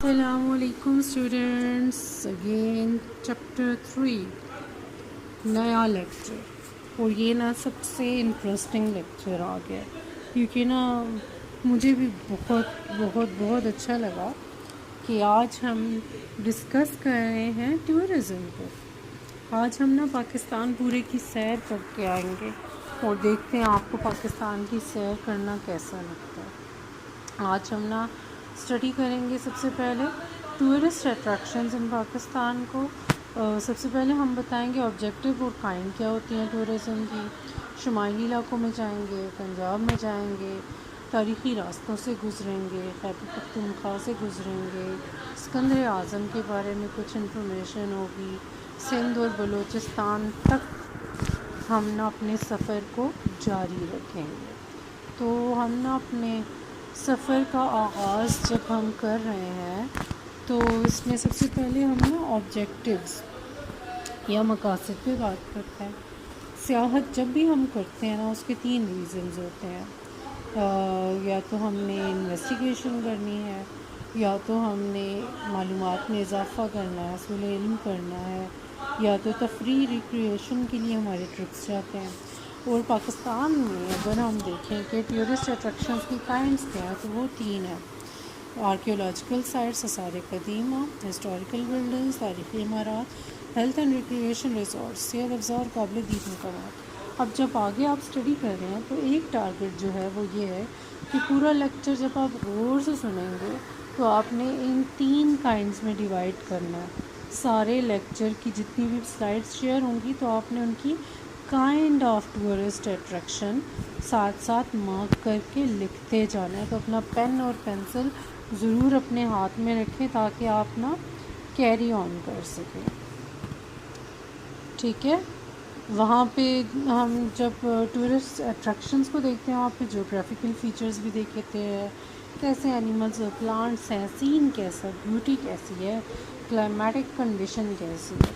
السلام علیکم students, again chapter 3 نیا لیکچر. اور یہ نا سب سے انٹرسٹنگ لیکچر آ گیا کیونکہ نا مجھے بھی بہت بہت بہت اچھا لگا کہ آج ہم ڈسکس کر رہے ہیں ٹورزم کو. آج ہم نا پاکستان پورے کی سیر کر کے آئیں گے اور دیکھتے ہیں آپ کو پاکستان کی سیر کرنا کیسا لگتا ہے. آج ہم نا اسٹڈی کریں گے سب سے پہلے ٹورسٹ اٹریکشنز ان پاکستان کو. سب سے پہلے ہم بتائیں گے آبجیکٹیو اور کائنڈ کیا ہوتی ہیں ٹورزم کی. شمالی علاقوں میں جائیں گے، پنجاب میں جائیں گے، تاریخی راستوں سے گزریں گے، خیبر پختونخوا سے گزریں گے، اسکندر اعظم کے بارے میں کچھ انفارمیشن ہوگی، سندھ اور بلوچستان تک ہم نا اپنے سفر کو جاری رکھیں گے. تو ہم نا اپنے سفر کا آغاز جب ہم کر رہے ہیں تو اس میں سب سے پہلے ہم نا آبجیکٹیوز یا مقاصد پہ بات کرتے ہیں. سیاحت جب بھی ہم کرتے ہیں نا اس کے 3 ریزنز ہوتے ہیں. یا تو ہم نے انویسٹیگیشن کرنی ہے، یا تو ہم نے معلومات میں اضافہ کرنا ہے، حصول علم کرنا ہے، یا تو تفریح ریکریشن کے لیے ہمارے ٹرپس جاتے ہیں. اور پاکستان میں اگر ہم دیکھیں کہ ٹورسٹ اٹریکشنز کی کائنڈس کیا ہیں تو وہ 3 ہیں: آرکیولوجیکل سائٹس، آثار قدیمہ، ہسٹوریکل بلڈنگز، تاریخی عمارات، ہیلتھ اینڈ ریکریشن ریزورٹس، صحت افزا اور قابل دید مقامات. اب جب آگے آپ اسٹڈی کر رہے ہیں تو ایک ٹارگٹ جو ہے وہ یہ ہے کہ پورا لیکچر جب آپ غور سے سنیں گے تو آپ نے ان 3 کائنڈس میں ڈیوائڈ کرنا ہے. سارے لیکچر کی جتنی بھی سلائڈس شیئر ہوں گی تو آپ نے ان کی کائنڈ آف ٹورسٹ اٹریکشن ساتھ ساتھ مارک کر کے لکھتے جانا ہے. تو اپنا پین اور پنسل ضرور اپنے ہاتھ میں رکھیں تاکہ آپ نا کیری آن کر سکیں. ٹھیک ہے. وہاں پہ ہم جب ٹورسٹ اٹریکشنز کو دیکھتے ہیں وہاں پہ جغرافیکل فیچرز بھی دیکھتے ہیں، کیسے اینیملز اور پلانٹس ہیں، سین کیسا، بیوٹی کیسی ہے، کلائمیٹک کنڈیشن کیسی ہے.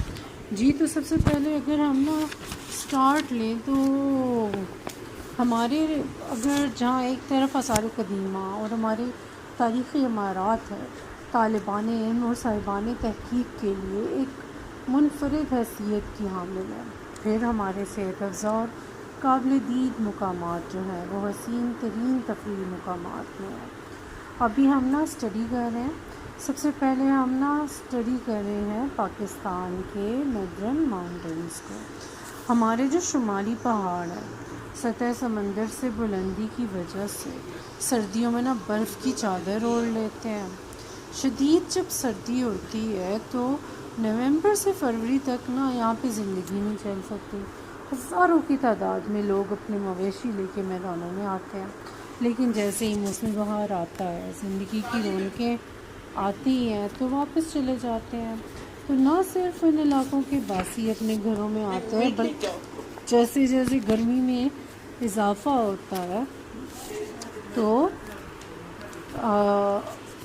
جی تو سب سے پہلے اگر ہم نا اسٹارٹ لیں تو ہمارے اگر جہاں ایک طرف آثار قدیمہ اور ہمارے تاریخی عمارات ہے، طالبان علم اور صاحبان تحقیق کے لیے ایک منفرد حیثیت کی حامل ہے. پھر ہمارے صحت افزا اور قابل دید مقامات جو ہیں وہ حسین ترین تفریحی مقامات میں ہیں. ابھی ہم نا اسٹڈی کر رہے ہیں. سب سے پہلے ہم نا اسٹڈی کر رہے ہیں پاکستان کے نیدرن ماؤنٹینز کو. ہمارے جو شمالی پہاڑ ہیں سطح سمندر سے بلندی کی وجہ سے سردیوں میں نا برف کی چادر اوڑھ لیتے ہیں. شدید جب سردی ہوتی ہے تو نومبر سے فروری تک نا یہاں پہ زندگی نہیں چل سکتی. ہزاروں کی تعداد میں لوگ اپنے مویشی لے کے میدانوں میں آتے ہیں. لیکن جیسے ہی موسم بہار آتا ہے، زندگی کی رونقیں آتی ہیں تو واپس چلے جاتے ہیں. تو نہ صرف ان علاقوں کے باسی اپنے گھروں میں آتے ہیں بلکہ جیسے جیسے گرمی میں اضافہ ہوتا ہے تو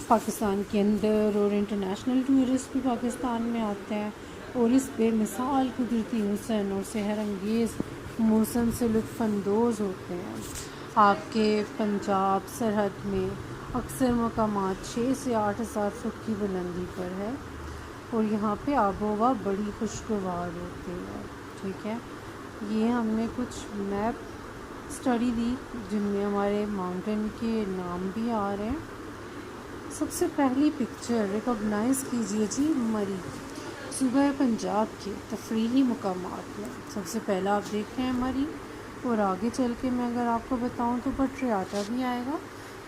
پاکستان کے اندر اور انٹرنیشنل ٹورسٹ بھی پاکستان میں آتے ہیں اور اس بے مثال قدرتی حسن اور سحر انگیز موسم سے لطف اندوز ہوتے ہیں. آپ کے پنجاب سرحد میں اکثر مقامات 6 سے 8 ہزار فٹ کی بلندی پر ہے اور یہاں پہ آب و ہوا بڑی خوشگوار ہوتی ہے. ٹھیک ہے. یہ ہم نے کچھ میپ اسٹڈی دی جن میں ہمارے ماؤنٹین کے نام بھی آ رہے ہیں. سب سے پہلی پکچر ریکگنائز کیجیے جی، مری صوبہ پنجاب کے تفریحی مقامات میں سب سے پہلا آپ دیکھ رہے ہیں مری. اور آگے چل کے میں اگر آپ کو بتاؤں تو پٹریاٹا بھی آئے گا.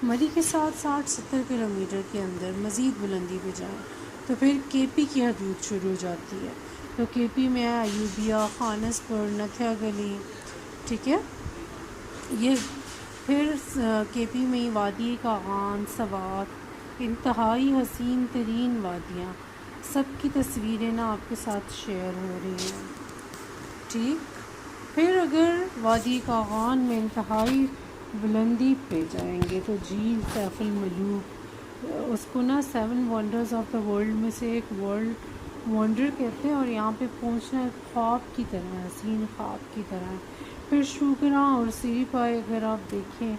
مری کے ساتھ 60-70 کلومیٹر کے اندر مزید بلندی پہ جائیں تو پھر کے پی کی حدود شروع ہو جاتی ہے. تو کے پی میں ہے ایوبیا، خانس پور، نتھیا گلی. ٹھیک ہے. یہ پھر کے پی میں وادی کاغان، سوات، انتہائی حسین ترین وادیاں، سب کی تصویریں نا آپ کے ساتھ شیئر ہو رہی ہیں. ٹھیک. پھر اگر وادی کاغان میں انتہائی بلندی پہ جائیں گے تو جھیل سیف الملوک، اس کو نا 7 ونڈرز آف دا ورلڈ میں سے ایک ورلڈ ونڈر کہتے ہیں اور یہاں پہ پہنچنا خواب کی طرح ہے، حسین خواب کی طرح ہے. پھر شوگراں اور سری پائے اگر آپ دیکھیں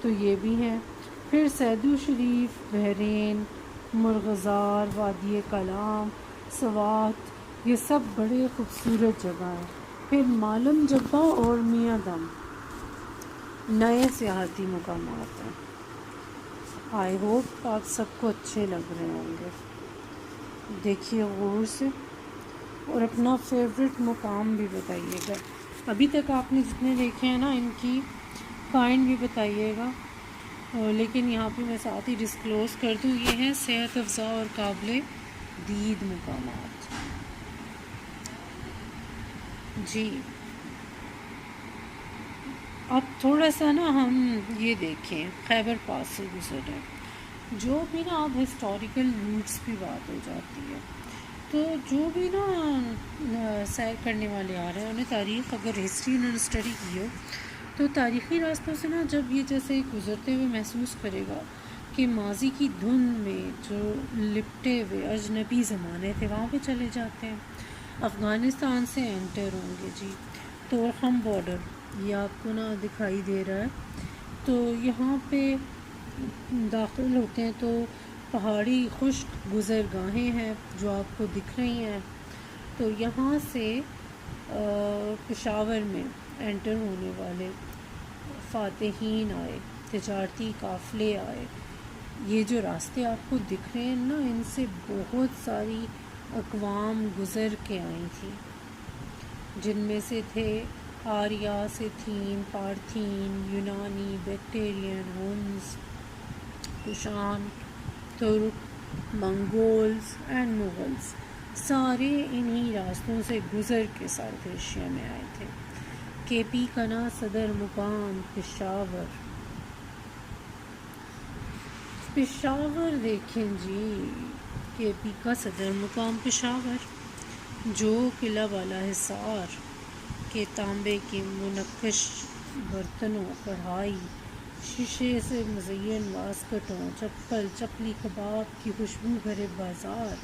تو یہ بھی ہیں. پھر سیدو شریف، بحرین، مرغزار، وادی کلام، سوات، یہ سب بڑے خوبصورت جگہ ہیں. پھر مالم جبہ اور میاں دم نئے سیاحتی مقامات ہیں. آئی ہوپ آپ سب کو اچھے لگ رہے ہوں گے. دیکھیے غور سے اور اپنا فیوریٹ مقام بھی بتائیے گا. ابھی تک آپ نے جتنے دیکھے ہیں نا ان کی کائنڈ بھی بتائیے گا. لیکن یہاں پہ میں ساتھ ہی ڈسکلوز کر دوں، یہ ہیں صحت افزا اور قابل دید مقامات. جی اب تھوڑا سا نا ہم یہ دیکھیں خیبر پاس سے گزرے. جو بھی نا اب ہسٹوریکل روٹس کی بات ہو جاتی ہے تو جو بھی نا سیر کرنے والے آ رہے ہیں انہیں تاریخ، اگر ہسٹری انہوں نے اسٹڈی کی ہو تو تاریخی راستوں سے نا جب یہ جیسے گزرتے ہوئے محسوس کرے گا کہ ماضی کی دھند میں جو لپٹے ہوئے اجنبی زمانے تھے وہاں پہ چلے جاتے ہیں. افغانستان سے انٹر ہوں گے جی. طورخم بارڈر یہ آپ کو نا دکھائی دے رہا ہے. تو یہاں پہ داخل ہوتے ہیں تو پہاڑی خشک گزرگاہیں ہیں جو آپ کو دکھ رہی ہیں. تو یہاں سے پشاور میں انٹر ہونے والے فاتحین آئے، تجارتی قافلے آئے. یہ جو راستے آپ کو دکھ رہے ہیں نا ان سے بہت ساری اقوام گزر کے آئی تھیں، جن میں سے تھے آریا، سیتھین، پارتھین، یونانی، بیکٹیرین، ہنز، کشان، ترک، منگولز اینڈ مغلز. سارے انہی راستوں سے گزر کے ساؤتھ ایشیا میں آئے تھے. کے پی کا نا صدر مقام پشاور. پشاور دیکھیں جی، کے پی کا صدر مقام پشاور جو قلعہ بالا حصار کے تانبے کے منقش برتنوں، کڑھائی، شیشے سے مزین واسکٹوں، چپل چپلی کباب کی خوشبو بھرے بازار،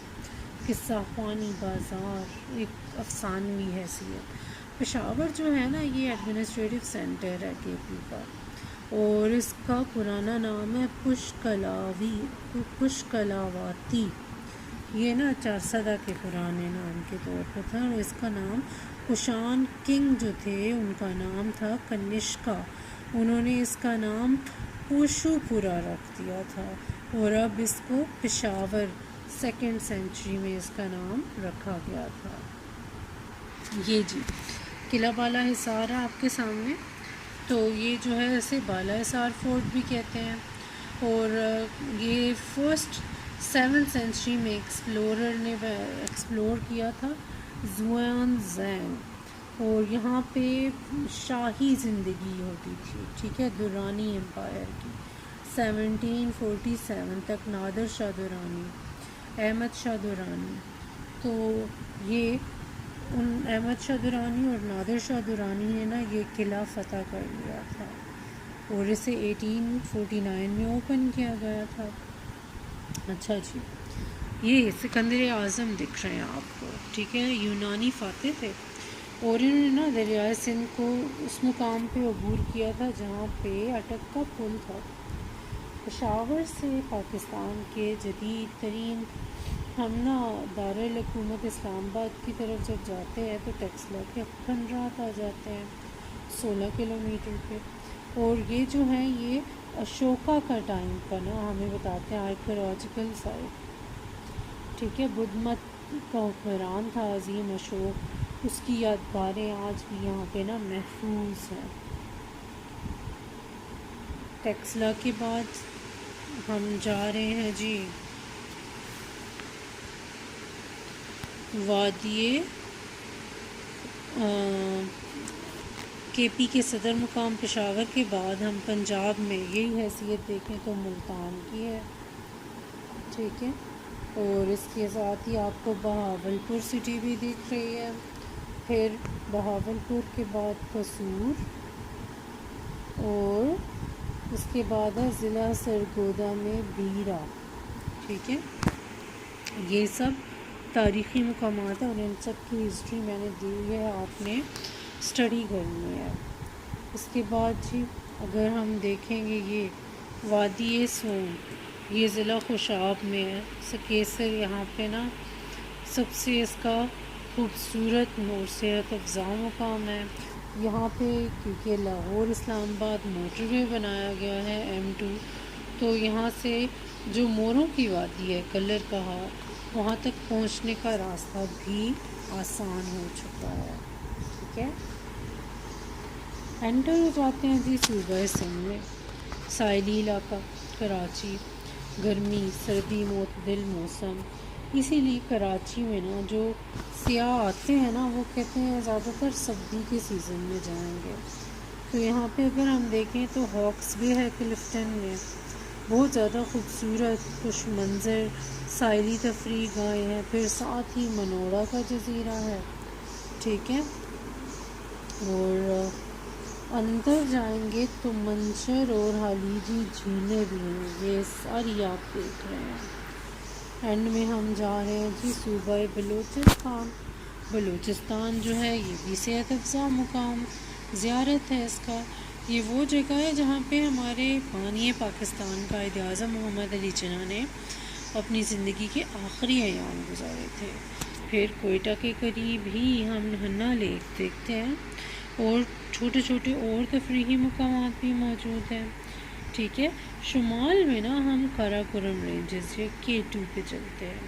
قصہ خوانی بازار، ایک افسانوی حیثیت. پشاور جو ہے نا یہ ایڈمنسٹریٹو سینٹر ہے کے پی کا، اور اس کا پرانا نام ہے پشکلاواتی. یہ نا چارسدہ کے پرانے نام کے طور پر تھا، اور اس کا نام کشان کنگ جو تھے ان کا نام تھا کنشکا. انہوں نے اس کا نام پوشو پورا رکھ دیا تھا، اور اب اس کو پشاور 2nd سینچری میں اس کا نام رکھا گیا تھا. یہ جی قلعہ بالا حصار ہے آپ کے سامنے. تو یہ جو ہے اسے بالا حصار فورٹ بھی کہتے ہیں، اور یہ 7th سینچری میں ایکسپلورر نے ایکسپلور کیا تھا زوان زینگ. اور یہاں پہ شاہی زندگی ہوتی تھی، ٹھیک ہے، درانی امپائر کی. 1747 تک نادر شاہ درانی، احمد شاہ درانی. تو یہ احمد شاہ درانی اور نادر شاہ درانی نے نا یہ قلعہ فتح کر لیا تھا، اور اسے 1849 میں اوپن کیا گیا تھا. اچھا جی، یہ سکندر اعظم دکھ رہے ہیں آپ کو، ٹھیک ہے، یونانی فاتح تھے، اور انہوں نے نا دریائے سندھ کو اس مقام پہ عبور کیا تھا جہاں پہ اٹک کا پل تھا. پشاور سے پاکستان کے جدید ترین ہم نا دارالحکومت اسلام آباد کی طرف جب جاتے ہیں تو ٹیکسلا کے کھنڈرات آ جاتے ہیں 16 کلومیٹر پہ. اور یہ جو ہیں یہ اشوکا کا ٹائم کا نا ہمیں بتاتے ہیں آرکیولوجیکل سائٹ، ٹھیک ہے. بدھ مت کا حکمران تھا عظیم اشوک، اس کی یادگاریں آج بھی یہاں پہ نا محفوظ ہیں. ٹیکسلا کے بعد ہم جا رہے ہیں جی وادی کے پی کے صدر مقام پشاور کے بعد ہم پنجاب میں یہی حیثیت دیکھیں تو ملتان کی ہے، ٹھیک ہے. اور اس کے ساتھ ہی آپ کو بہاول پور سٹی بھی دکھ رہی ہے. پھر بہاول پور کے بعد قصور، اور اس کے بعد ہے ضلع سرگودا میں بیرا، ٹھیک ہے. یہ سب تاریخی مقامات ہیں اور ان سب کی ہسٹری میں نے دی ہے، آپ نے اسٹڈی کرنی ہے. اس کے بعد جی اگر ہم دیکھیں گے یہ وادی سون، یہ ضلع خوشاب میں ہے. سکیسر یہاں پہ نا سب سے اس کا خوبصورت اور صحت افزا مقام ہے. یہاں پہ کیونکہ لاہور اسلام آباد موٹر وے بنایا گیا ہے M2، تو یہاں سے جو موروں کی وادی ہے کلر کہا، وہاں تک پہنچنے کا راستہ بھی آسان ہو چکا ہے. ٹھیک ہے، انٹر ہو جاتے ہیں جی صوبہ سندھ میں. ساحلی علاقہ کراچی، گرمی سردی معتدل موسم. اسی لیے کراچی میں نا جو سیاح آتے ہیں نا وہ کہتے ہیں زیادہ تر سردی کے سیزن میں جائیں گے. تو یہاں پہ اگر ہم دیکھیں تو ہاکس بھی ہے کلفٹن میں، بہت زیادہ خوبصورت خوش منظر ساحلی تفریح گاہیں ہیں. پھر ساتھ ہی منورہ کا جزیرہ ہے. ٹھیک ہے، اور اندر جائیں گے تو منشر اور حلیجی جھیلیں بھی ہیں، یہ ساری آپ دیکھ رہے ہیں. اینڈ میں ہم جا رہے ہیں جی صوبہ بلوچستان. بلوچستان جو ہے یہ بھی صحت افزا مقام زیارت ہے اس کا. یہ وہ جگہ ہے جہاں پہ ہمارے بانی پاکستان قائد اعظم محمد علی جناح نے اپنی زندگی کے آخری ایام گزارے تھے. پھر کوئٹہ کے قریب ہی ہم ہنا لیک دیکھتے ہیں، اور چھوٹے چھوٹے اور تفریحی مقامات بھی موجود ہیں. ٹھیک ہے، شمال میں نا ہم قراقرم رینجز یا K2 پہ چلتے ہیں.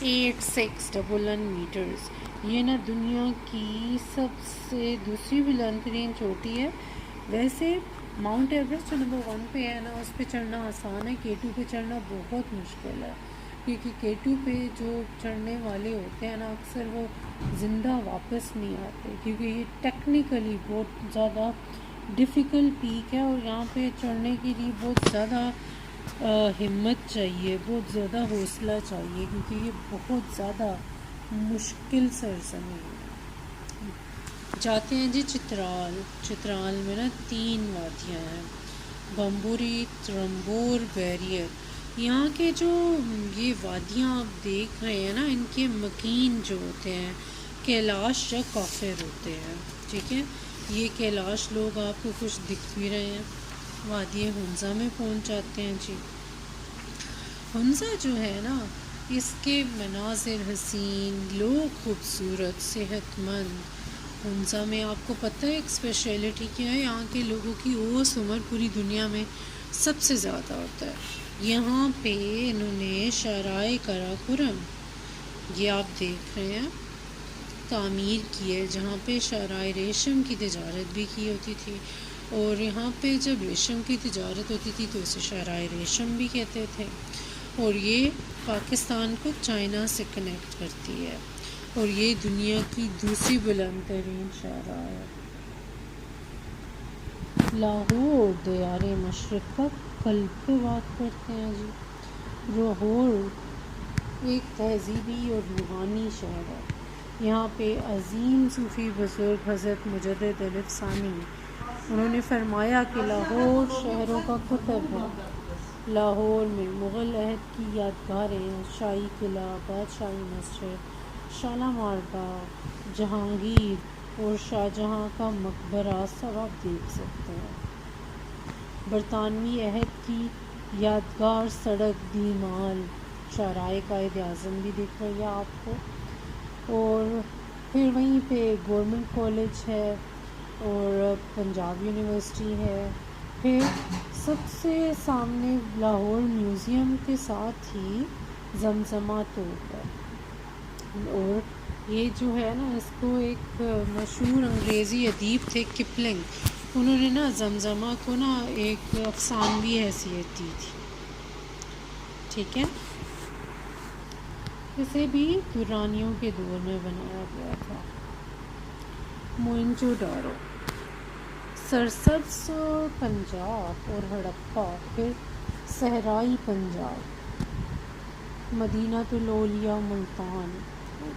8611 میٹرز، یہ نا دنیا کی سب سے دوسری بلند ترین چوٹی ہے. ویسے ماؤنٹ ایوریسٹ جو نمبر 1 پہ ہے نا اس پہ چڑھنا آسان ہے، K2 پہ چڑھنا بہت مشکل ہے، کیونکہ K2 پہ جو چڑھنے والے ہوتے ہیں نا اکثر وہ زندہ واپس نہیں آتے، کیونکہ یہ ٹیکنیکلی بہت زیادہ ڈیفیکلٹ پیک ہے، اور یہاں پہ چڑھنے کے لیے بہت زیادہ ہمت چاہیے، بہت زیادہ حوصلہ چاہیے، کیونکہ یہ بہت زیادہ مشکل سرزمین ہے. جاتے ہیں جی چترال. چترال میں نا 3 وادیاں ہیں، بمبوری، ترمبور، بیریئر. یہاں کے جو یہ وادیاں آپ دیکھ رہے ہیں نا ان کے مکین جو ہوتے ہیں کیلاش یا کافر ہوتے ہیں. ٹھیک ہے، یہ کیلاش لوگ آپ کو کچھ دکھ بھی رہے ہیں. وادی ہنزا میں پہنچ جاتے ہیں جی. ہنزا جو ہے نا اس کے مناظر حسین، لوگ خوبصورت، صحت مند. ہنزا میں آپ کو پتہ ہے ایک اسپیشلٹی کیا ہے، یہاں کے لوگوں کی اوس عمر پوری دنیا میں سب سے زیادہ ہوتا ہے. یہاں پہ انہوں نے شاہراہ قراقرم، یہ آپ دیکھ رہے ہیں، تعمیر کی ہے، جہاں پہ شاہراہ ریشم کی تجارت بھی کی ہوتی تھی. اور یہاں پہ جب ریشم کی تجارت ہوتی تھی تو اسے شاہراہ ریشم بھی کہتے تھے. اور یہ پاکستان کو چائنا سے کنیکٹ کرتی ہے، اور یہ دنیا کی دوسری بلند ترین شاہراہ ہے. لاہور دیار مشرق کا قلب پہ بات کرتے ہیں جی. لاہور ایک تہذیبی اور روحانی شہر ہے. یہاں پہ عظیم صوفی بزرگ حضرت مجدد الف ثانی انہوں نے فرمایا کہ لاہور شہروں کا قطب ہے. لاہور میں مغل عہد کی یادگاریں ہیں، شاہی قلعہ، بادشاہی مسجد، شالامار باغ، جہانگیر اور شاہجہاں کا مقبرہ سب آپ دیکھ سکتے ہیں. برطانوی عہد کی یادگار سڑک دیمال، شاہراہ قائد اعظم بھی دکھ رہی ہے آپ کو. اور پھر وہیں پہ گورنمنٹ کالج ہے اور پنجاب یونیورسٹی ہے. پھر سب سے سامنے لاہور میوزیم کے ساتھ ہی زمزمہ طوق ہے. اور یہ جو ہے نا اس کو ایک مشہور انگریزی ادیب تھے کپلنگ، انہوں نے نا زمزمہ کو نا ایک افسانوی حیثیت دی تھی. ٹھیک ہے، اسے بھی درانیوں کے دور میں بنایا گیا تھا. موئنجو ڈارو، سرسبز پنجاب اور ہڑپا، پھر صحرائی پنجاب، مدینہ الاولیاء ملتان،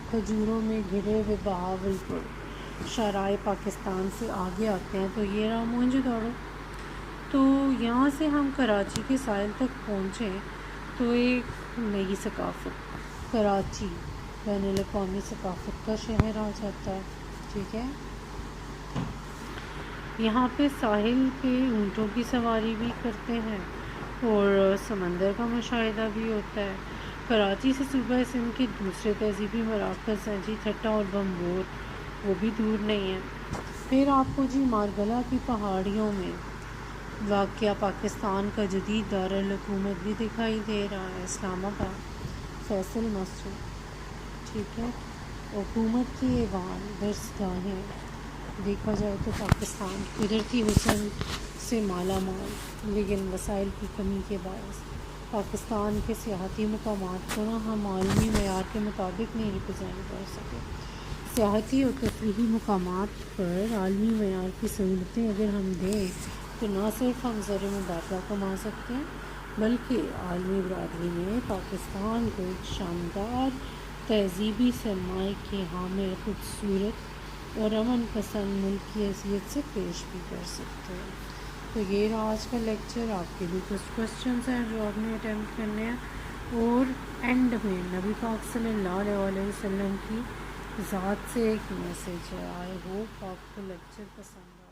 کھجوروں میں گھرے ہوئے بہاولپور. شاہراہ پاکستان سے آگے آتے ہیں تو یہ رہا موئنجو داڑو. تو یہاں سے ہم کراچی کے ساحل تک پہنچیں تو ایک نئی ثقافت، کراچی بین الاقوامی ثقافت کا شہر آ جاتا ہے. ٹھیک ہے، یہاں پہ ساحل پہ اونٹوں کی سواری بھی کرتے ہیں، اور سمندر کا مشاہدہ بھی ہوتا ہے۔ کراچی سے صوبہ سندھ کے دوسرے تہذیبی مراکز ہیں جی ٹھٹہ اور بمبور، وہ بھی دور نہیں ہے۔ پھر آپ کو جی مارگلا کی پہاڑیوں میں واقعہ پاکستان کا جدید دارالحکومت بھی دکھائی دے رہا ہے، اسلام آباد، فیصل مسجد، ٹھیک ہے، حکومت کی ایوان، درس گاہیں۔ دیکھا جائے تو پاکستان قدرتی حسن سے مالا مال، لیکن وسائل کی کمی کے باعث پاکستان کے سیاحتی مقامات کو ہم عالمی معیار کے مطابق نہیں ریپرزینٹ کر سکے۔ سیاحتی اور تفریحی مقامات پر عالمی معیار کی سہولتیں اگر ہم دیں تو نہ صرف ہم زر مبادلہ کما سکتے ہیں بلکہ عالمی برادری میں پاکستان کو ایک شاندار تہذیبی سرمایہ کے حامل، خوبصورت اور امن پسند ملک کی حیثیت سے پیش بھی کر سکتے ہیں۔ تو یہ رہا آج کا لیکچر۔ آپ کے بھی کچھ کوسچنس ہیں جو آپ نے اٹیمپٹ کرنے ہیں، اور اینڈ میں نبی پاک صلی اللہ علیہ وسلم کی ذات سے ایک میسیج ہے۔ آئی ہوپ آپ کو لیکچر پسند آئے۔